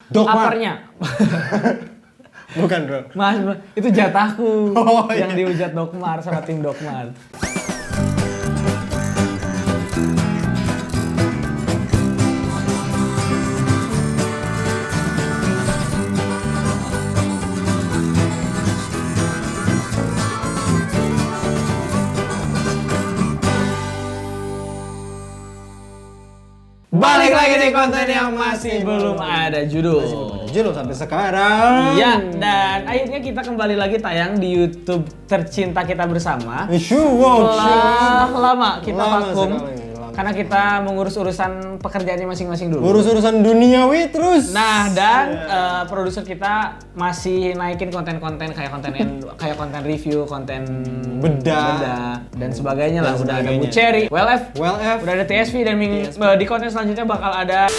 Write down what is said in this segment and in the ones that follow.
Dokmart. Apernya. Bukan bro. Mas, itu jatahku yang iya. dihujat Dokmart sama tim Dokmart. Balik lagi di konten yang masih belum ada judul. Judul sampai sekarang. Ya, dan akhirnya kita kembali lagi tayang di YouTube tercinta kita bersama. Setelah lama kita vakum karena kita mengurus urusan pekerjaannya masing-masing dulu. Urus-urusan duniawi terus. Nah, dan produser kita masih naikin konten-konten kayak konten review, konten bedah dan sebagainya lah. Dan Udah ada sebagainya. Bu Cherry, WLF, WLF, udah ada TSV dan di konten selanjutnya bakal ada.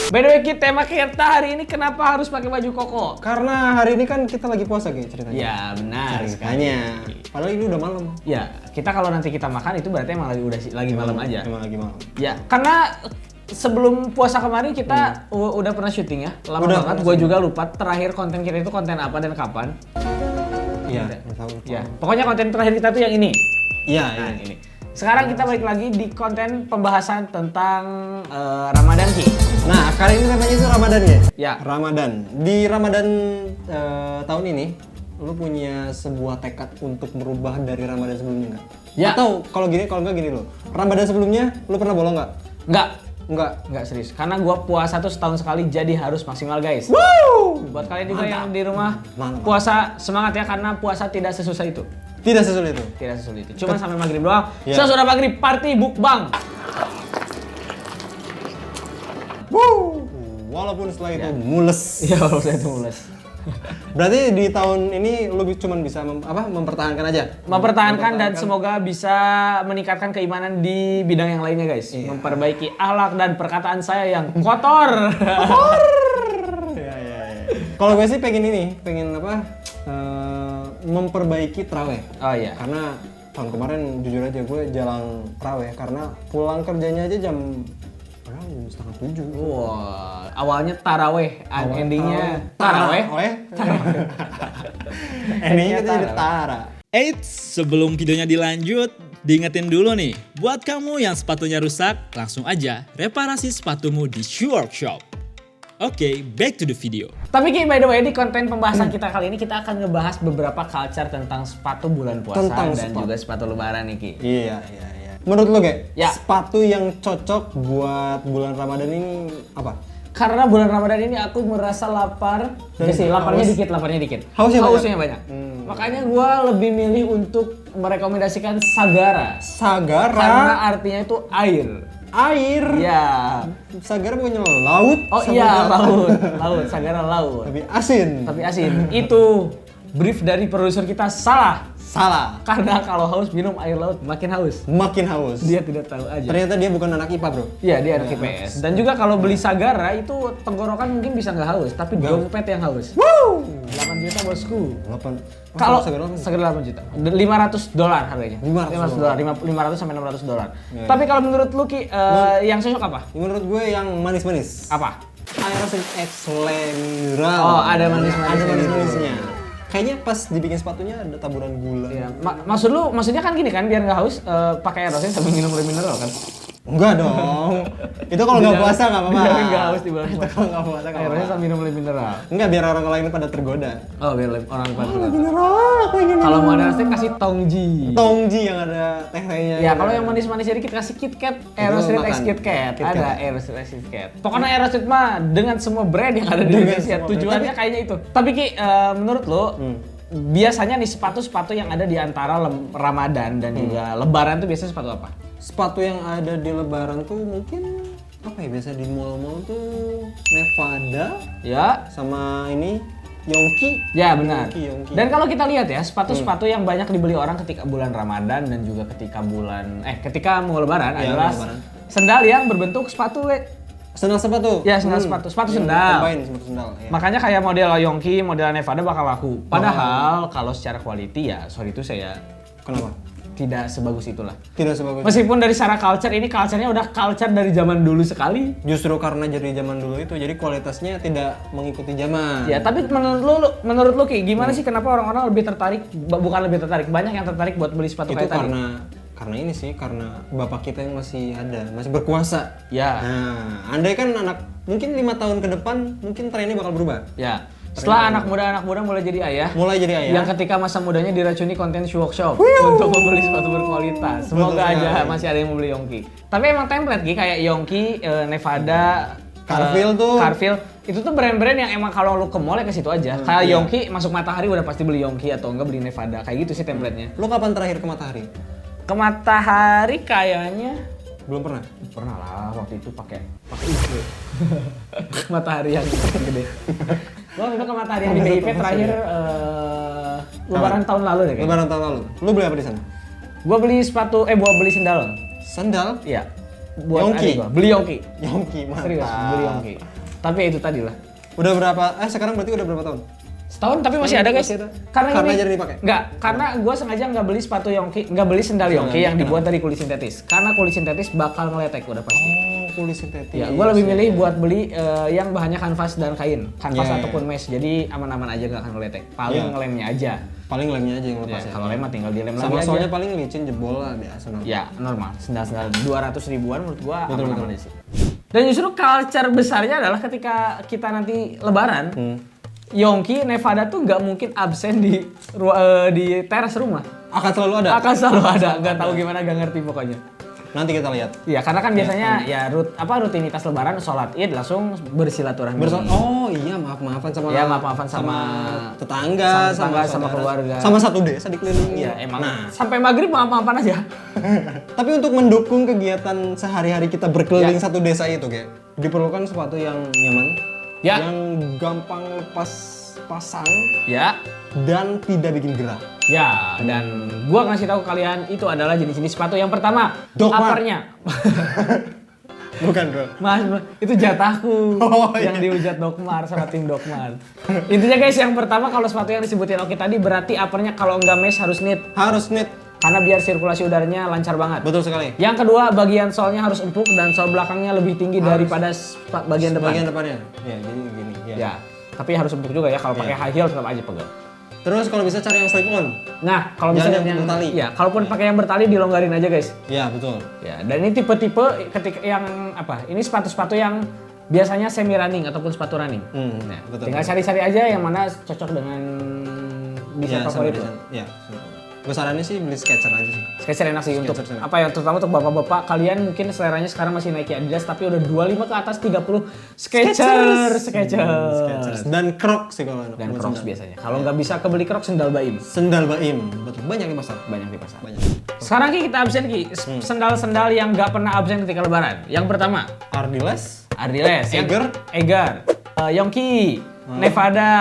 By the way, Ki, tema kita hari ini kenapa harus pakai baju koko? karena hari ini kan kita lagi puasa gitu ceritanya. Ya, benar Ceritanya. Padahal ini udah malam. Ya, kita kalau nanti kita makan itu berarti emang lagi malam aja. Emang lagi malam. Ya, karena sebelum puasa kemarin kita udah pernah syuting ya. Lama Udah banget, pernah gue juga lupa terakhir konten kita itu konten apa dan kapan. Iya. Ya, pokoknya konten terakhir kita tuh yang ini. Iya, Nah, iya. ini. Sekarang kita balik lagi di konten pembahasan tentang Ramadan, Ki. Nah, kali ini temanya itu Ramadan ya? Ya. Ramadan. Di Ramadan tahun ini, lu punya sebuah tekad untuk merubah dari Ramadan sebelumnya nggak? Ya. Atau kalau nggak gini lo. Ramadan sebelumnya, lu pernah bolong nggak? Nggak. Serius. Karena gua puasa tuh setahun sekali jadi harus maksimal, guys. Wow! Buat kalian juga yang di rumah Mantap. puasa, semangat ya karena puasa tidak sesusah itu. Tidak sesulit itu. Tidak sesulit itu. Cuma sampai maghrib doang. Ya. Sesudah maghrib party bukbang. Woo! Walaupun setelah itu mules. Iya, kalau saya itu mules. Berarti di tahun ini lu cuma bisa mempertahankan aja. Mempertahankan dan semoga bisa meningkatkan keimanan di bidang yang lainnya, guys. Iya. Memperbaiki akhlak dan perkataan saya yang kotor. Ya. Kalau gue sih pengen memperbaiki traweh. Oh iya. Karena tahun kemarin jujur aja gue jarang traweh karena pulang kerjanya aja jam berapa? Jam 6:30. Wah, awalnya taraweh, endingnya taraweh. Endingnya itu jadi tara. Eits, sebelum videonya dilanjut, diingetin dulu nih, buat kamu yang sepatunya rusak, langsung aja reparasi sepatumu di Shoe Workshop. Oke, back to the video. Tapi Ki, by the way, di konten pembahasan kita kali ini kita akan ngebahas beberapa culture tentang sepatu bulan puasa Tentang dan sepatu. juga sepatu lebaran nih, Ki. Iya. Menurut lo kayak Ya. sepatu yang cocok buat bulan Ramadan ini apa? Karena bulan Ramadan ini aku merasa lapar. Dan Ya sih, laparnya haus. dikit. Hausnya banyak. Makanya gue lebih milih untuk merekomendasikan Sagara. Sagara. Karena artinya itu air. Air. Ya. Sagara bukannya laut. Oh iya, laut. Sagara laut. Tapi asin. Tapi asin. Itu brief dari produser kita salah. Karena kalau haus minum air laut makin haus. Makin haus. Dia tidak tahu aja. Ternyata dia bukan anak IPA, bro. Iya, dia anak IPS. Dan juga kalau beli Sagara itu tenggorokan mungkin bisa nggak haus, tapi dompet yang haus. Wow. 8 juta bosku. 8. Kalau Sagara Sagara 8 juta. $500 harganya. $500, $500 sampai $600. Tapi kalau menurut lu Ki, yang cocok apa? menurut gue yang manis-manis. Apa? Aerosolid X Lengral. Oh, ada manis-manisnya. Ada manis-manisnya. Kayaknya pas dibikin sepatunya ada taburan gula. Iya. Maksudnya kan gini kan biar nggak haus pakai aerosolid sambil minum air mineral kan? Enggak dong. Itu kalau nggak puasa nggak apa-apa. Biar nggak haus di bulan Itu puasa. kalau nggak puasa nggak Airnya apa-apa. sambil minum air mineral. Enggak, biar orang lain pada tergoda. Oh, biar orang pada suka. Mineral, aku ingin Kalau mau ada aerosolid kasih tongji. Tongji yang ada teh-tehnya. Ya, kalau yang manis-manis dikit kasih KitKat, Aerosolid makan. X KitKat. KitKat. Ada Aerosolid X KitKat. Pokoknya Aerosolid mah dengan semua brand yang ada di Dengan Indonesia, semua tujuannya kayaknya itu. Tapi Ki, menurut lo, biasanya nih sepatu-sepatu yang ada di antara Ramadan dan juga Lebaran tuh biasanya sepatu apa? sepatu yang ada di Lebaran tuh mungkin apa ya, biasa di mall-mall tuh Nevada Ya, sama ini Yongki. ya benar. Yongki. Dan kalau kita lihat ya, sepatu-sepatu yang banyak dibeli orang ketika bulan Ramadan dan juga ketika mau Lebaran Iya, adalah Lebaran. sendal yang berbentuk sepatu. Sendal sepatu. Ya, sendal sepatu sendal. Combine sepatu sendal. Ya. Makanya kayak model Yongki, model Nevada bakal laku. Padahal kalau secara quality ya, sorry itu saya Kenapa? tidak sebagus itulah. Tidak sebagus. Meskipun dari secara culture ini culture-nya udah culture dari zaman dulu sekali. Justru karena jadi zaman dulu itu, jadi kualitasnya tidak mengikuti zaman. Ya, tapi menurut lu Ki, gimana sih kenapa orang-orang lebih tertarik, bukan lebih tertarik, banyak yang tertarik buat beli sepatu Itu kayak tadi? karena ini sih, karena bapak kita yang masih ada, masih berkuasa. Ya. Nah, andai kan mungkin 5 tahun ke depan, mungkin trennya bakal berubah. Ya. Setelah anak muda mulai jadi ayah. Mulai jadi ayah. Yang ketika masa mudanya diracuni konten shoe workshop untuk membeli sepatu berkualitas. Semoga Betul aja sekali. masih ada yang membeli Yongki. Tapi emang template Ki, kayak Yongki, Nevada, Carville tuh. Carville itu tuh brand-brand yang emang kalau lu ke mall ya ke situ aja. Kayak iya. Yongki masuk Matahari udah pasti beli Yongki atau enggak beli Nevada. Kayak gitu sih template-nya. Lu kapan terakhir ke Matahari? Ke Matahari kayaknya Belum pernah. pernah lah waktu itu pakai itu. Matahari yang gede. Gua udah ke Matahari yang di BIP terakhir Lebaran tahun lalu deh kayaknya. Lebaran tahun lalu. Lu beli apa di sana? Gua beli sepatu, gua beli sendal. Sandal? Iya. Buat Yongki? adik gua. Beli Yongki. Yongki, mantap. Serius, beli Yongki. Tapi ya itu tadi lah. Udah berapa? Sekarang berarti udah berapa tahun? Setahun tapi masih ada guys. Masih ada. Karena Karena gini, jadi dipakai? Enggak, karena gua sengaja nggak beli sepatu Yongki, nggak beli sendal Yongki yang dibuat dari kulit sintetis. Karena kulit sintetis bakal ngeletek udah pasti. Oh, kulit sintetis. Ya, gue lebih milih buat beli yang bahannya kanvas dan kain, kanvas Iya, iya. ataupun mesh, jadi aman-aman aja gak akan ngeletek. Paling Iya. ngelemnya aja. Paling lemnya aja yang Ya, lepas ya. kalau lem mah tinggal dilem lagi Sama aja. soalnya paling licin jebol lah biasa normal. Ya normal, sendal-sendal 200 ribuan menurut gua Betul, aman-aman betul. aja sih. Dan justru culture besarnya adalah ketika kita nanti lebaran, Yongki, Nevada tuh nggak mungkin absen di teras rumah. Akan selalu ada. Akan selalu ada, nggak tahu gimana, nggak ngerti pokoknya. Nanti kita lihat. Iya, karena kan biasanya ya rutinitas lebaran sholat Id langsung bersilaturahmi. Oh iya, maaf-maafan sama Ya, maaf-maafan sama tetangga, sama saudara, keluarga. sama satu desa dikelilingi. Iya, emang. Nah, Sampai maghrib maaf-maafan aja. tapi untuk mendukung kegiatan sehari-hari kita berkeliling Ya. satu desa itu, kayak diperlukan sepatu yang nyaman, Ya. yang gampang lepas pasang Ya. dan tidak bikin gerah. Ya, dan gua ngasih tahu ke kalian itu adalah jenis-jenis sepatu. Yang pertama, Doc Mart. uppernya. Bukan, bro. Mas, itu jatahku Oh, iya. yang dihujat Dokmar sama tim Dokmar. Intinya guys, yang pertama kalau sepatu yang disebutin Oki tadi berarti uppernya kalau nggak mesh harus knit. Harus knit. Karena biar sirkulasi udaranya lancar banget. Betul sekali. Yang kedua, bagian solnya harus empuk dan sol belakangnya lebih tinggi daripada bagian depan. Bagian depannya. Ya, jadi gini. Ya, tapi harus empuk juga ya. Kalau pakai high heel tetap aja pegel. Terus kalau bisa cari yang slip on. Nah, kalau Jangan misalnya yang bertali. ya, kalaupun pakai yang bertali dilonggarin aja guys. Ya, betul. Ya, dan ini tipe-tipe ketika yang apa? Ini sepatu-sepatu yang biasanya semi running ataupun sepatu running. Nah, betul. tinggal cari-cari aja yang mana cocok dengan desain Ya, sama favorit. desain. Ya. Gue saranin sih beli Skechers aja sih. Skechers enak sih untuk Skechers enak. apa ya, terutama untuk bapak-bapak kalian mungkin seleranya sekarang masih Nike Adidas tapi udah 25 ke atas 30 Skechers. Dan Crocs sih kalau Dan buat Crocs sandal. biasanya. Kalau nggak bisa kebeli Crocs, sendal Baim. Sendal Baim, betul. Banyak di pasar. Banyak di pasar. Banyak. Sekarang Ki, kita absen Ki. Sendal-sendal yang nggak pernah absen ketika lebaran. Yang pertama, Ardiles, Ardiles. Eger. Yongki. Nevada.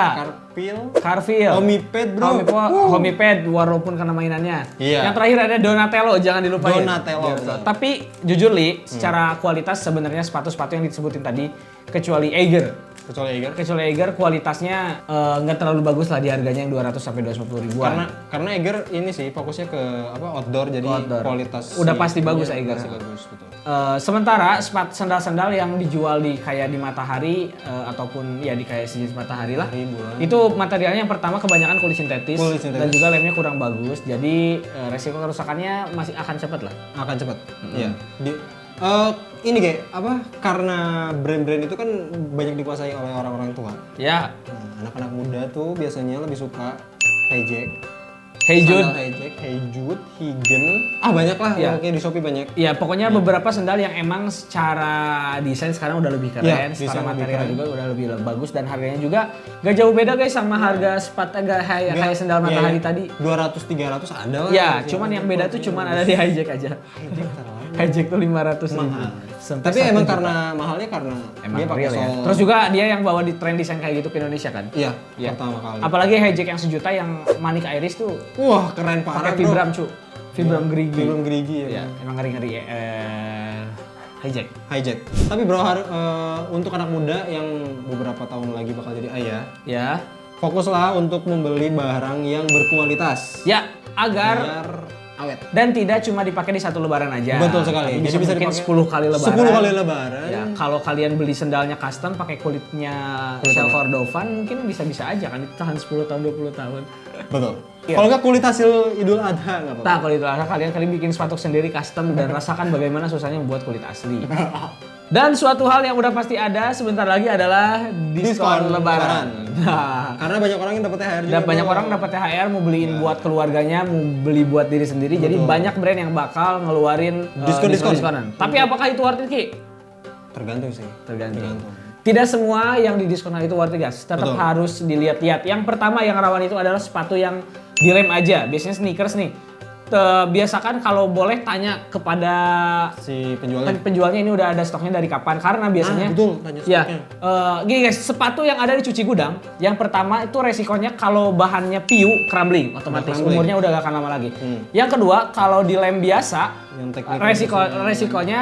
Carville. Homiped, bro. Homiped walaupun karena mainannya. Iya. Yang terakhir ada Donatello, jangan dilupain. Donatello, Gitu. betul. Tapi jujur Li, secara kualitas sebenarnya sepatu-sepatu yang disebutin tadi kecuali Eiger. Kecuali Eiger kualitasnya nggak terlalu bagus lah di harganya yang 200 sampai 250 ribuan. Karena Eger ini sih fokusnya ke outdoor, jadi Outdoor. kualitas Udah pasti bagus Eiger. Pasti bagus, betul. Sementara sendal-sendal yang dijual di kayak di Matahari ataupun ya di kayak sejenis Matahari lah, itu materialnya yang pertama kebanyakan kulit sintetis, dan juga lemnya kurang bagus, jadi resiko kerusakannya masih akan cepat lah. Akan cepat. Iya. Ini kayak apa? Karena brand-brand itu kan banyak dikuasai oleh orang-orang tua. Ya, Nah, anak-anak muda tuh biasanya lebih suka hijack. Hey Jude. Sandal hijack, Hey Jude, Higen. Banyak lah, Iya. pokoknya di Shopee banyak. Ya pokoknya beberapa sendal yang emang secara desain sekarang udah lebih keren, Iya, secara desain lebih material keren. juga udah lebih bagus dan harganya juga gak jauh beda guys sama harga sepatu kayak sendal Matahari tadi. 200-300 ada lah. Ya, cuman yang beda tuh cuman ada di hijack aja. Hijack tuh 500 ribu. Mahal. Sampai Tapi 1 emang juta. karena mahalnya karena Emang dia pakai real ya. sol. Terus juga dia yang bawa di tren desain kayak gitu ke Indonesia kan. Iya, Iya. pertama kali. Apalagi hijack yang sejuta yang Manik Iris tuh Wah, keren parah, pakai bro. vibram cu. Vibram gerigi. Vibram gerigi ya. Ya, emang ngeri-ngeri hijack. Hijack. Tapi bro, untuk anak muda yang beberapa tahun lagi bakal jadi ayah, Ya. fokuslah untuk membeli barang yang berkualitas. Ya, agar Biar awet. Dan tidak cuma dipakai di satu lebaran aja. Betul sekali. Tapi Jadi bisa mungkin dipakai 10 kali lebaran. 10 kali lebaran. Ya, kalau kalian beli sendalnya custom pakai kulitnya Shell Cordovan mungkin bisa-bisa aja kan itu tahan 10 tahun 20 tahun. Betul. Iya. Kalau nggak kulit hasil Idul Adha nggak apa-apa. Nah, kalau itu kalian bikin sepatu sendiri custom dan rasakan bagaimana susahnya membuat kulit asli. Dan suatu hal yang udah pasti ada sebentar lagi adalah diskon lebaran. Nah, Karena banyak orang yang dapat THR juga. dan banyak orang dapat THR mau beliin buat keluarganya, mau beli buat diri sendiri. Jadi banyak brand yang bakal ngeluarin diskon-diskonan. Tapi apakah itu worth it, Ki? Tergantung sih. Tergantung. Tidak semua yang di diskonan itu worth it, guys. Tetap harus dilihat-lihat. Yang pertama yang rawan itu adalah sepatu yang direm aja. Biasanya sneakers nih. Biasakan kalau boleh tanya kepada Si penjualnya. penjualnya ini udah ada stoknya dari kapan, karena biasanya betul, tanya ya stoknya. gini guys, sepatu yang ada di cuci gudang yang pertama itu resikonya kalau bahannya piu crumbling otomatis, umurnya udah gak akan lama lagi. Yang kedua, kalau di lem biasa Yang teknik resikonya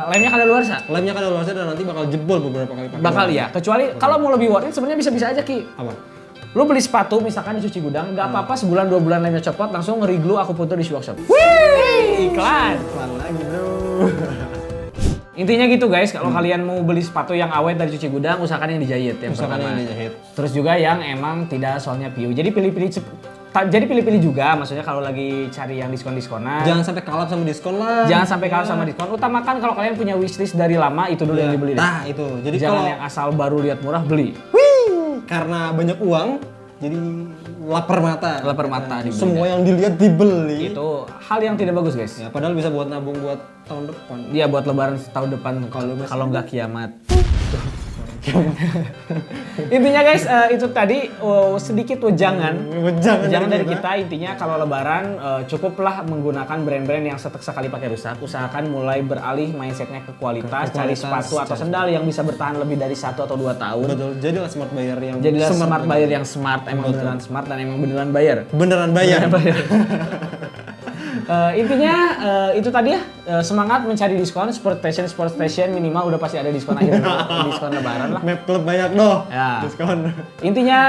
lemnya kadaluarsa. lemnya kan luasnya dan nanti bakal jebol beberapa kali pakai. Bakal ya, kecuali kalau mau lebih worth it sebenarnya bisa-bisa aja, Ki. Apa? Lu beli sepatu misalkan dicuci gudang, nggak apa-apa sebulan 2 bulan lemnya copot, langsung nge-reglue aku putur di workshop. Wih, iklan. Pelan lagi, Bro. Intinya gitu guys, kalau kalian mau beli sepatu yang awet dari cuci gudang, usahakan yang dijahit yang Usahakan pertama. yang dijahit. Terus juga yang emang tidak soalnya piu. Jadi pilih-pilih juga, maksudnya kalau lagi cari yang diskon-diskonan. Jangan sampai kalap sama diskon lah. Jangan sampai kalah sama diskon. Utamakan kalau kalian punya wishlist dari lama, itu dulu yang dibeli deh. Nah, itu. Jadi Jangan kalau yang asal baru lihat murah beli. karena banyak uang, jadi lapar mata. Lapar mata dibeli. Semua yang dilihat dibeli. Itu hal yang tidak bagus guys. Ya, padahal bisa buat nabung buat tahun depan. Dia buat lebaran tahun depan kalau nggak kiamat. Intinya guys, itu tadi sedikit wejangan dari kita. Intinya kalau lebaran cukuplah menggunakan brand-brand yang sekali pakai rusak. Usahakan mulai beralih mindsetnya ke kualitas, cari sepatu atau sendal yang bisa bertahan lebih dari 1 atau 2 tahun. Betul. Jadilah smart buyer yang Jadilah smart buyer yang smart, emang beneran smart dan emang beneran bayar. beneran bayar. Intinya itu tadi ya, semangat mencari diskon. Sport fashion minimal udah pasti ada diskon akhir diskon lebaran lah. Map Club banyak doh. Ya. Diskon. Intinya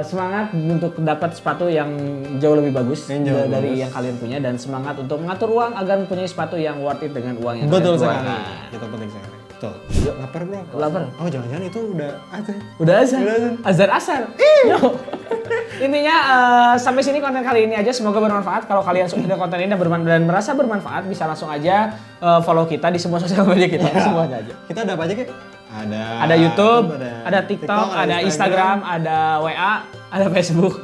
semangat untuk dapat sepatu yang jauh lebih bagus dari yang kalian punya, dan semangat untuk mengatur uang agar mempunyai sepatu yang worth it dengan uang yang Betul kalian sekali. keluarkan. Itu penting sekali. Betul. Yuk, lapar bro. Lapar. Oh jangan-jangan itu udah azan. Udah azan. Azan asar. Yo. Intinya sampai sini konten kali ini aja, semoga bermanfaat. Kalau kalian suka konten ini dan merasa bermanfaat, bisa langsung aja follow kita di semua sosial media kita, semuanya aja. Kita ada apa aja, Ki? Ada YouTube, ada TikTok, ada Instagram, ada WA, ada Facebook.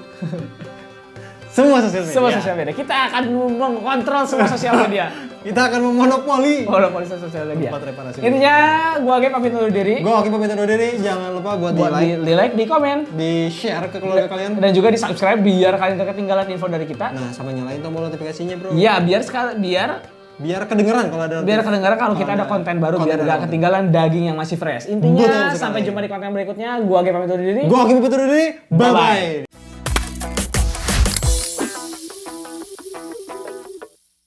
Semua sosial media. Semua sosial media. Kita akan mengontrol semua sosial media. Kita akan memonopoli. Monopoli sosial media. Tempat reparasi. Intinya gua Age pamit undur diri. Gue Oki pamit undur diri. Jangan lupa buat di Di like, di komen, di share ke keluarga kalian. dan juga di subscribe biar kalian gak ketinggalan info dari kita. Nah, sama nyalain tombol notifikasinya, bro. Iya, Biar kedengeran kalau ada. biar kedengaran kalau kita ada konten baru, biar gak ketinggalan daging yang masih fresh. Betul Intinya sekali. sampai jumpa di konten berikutnya. Gua Age pamit undur diri. Gue Oki pamit undur diri. Bye bye.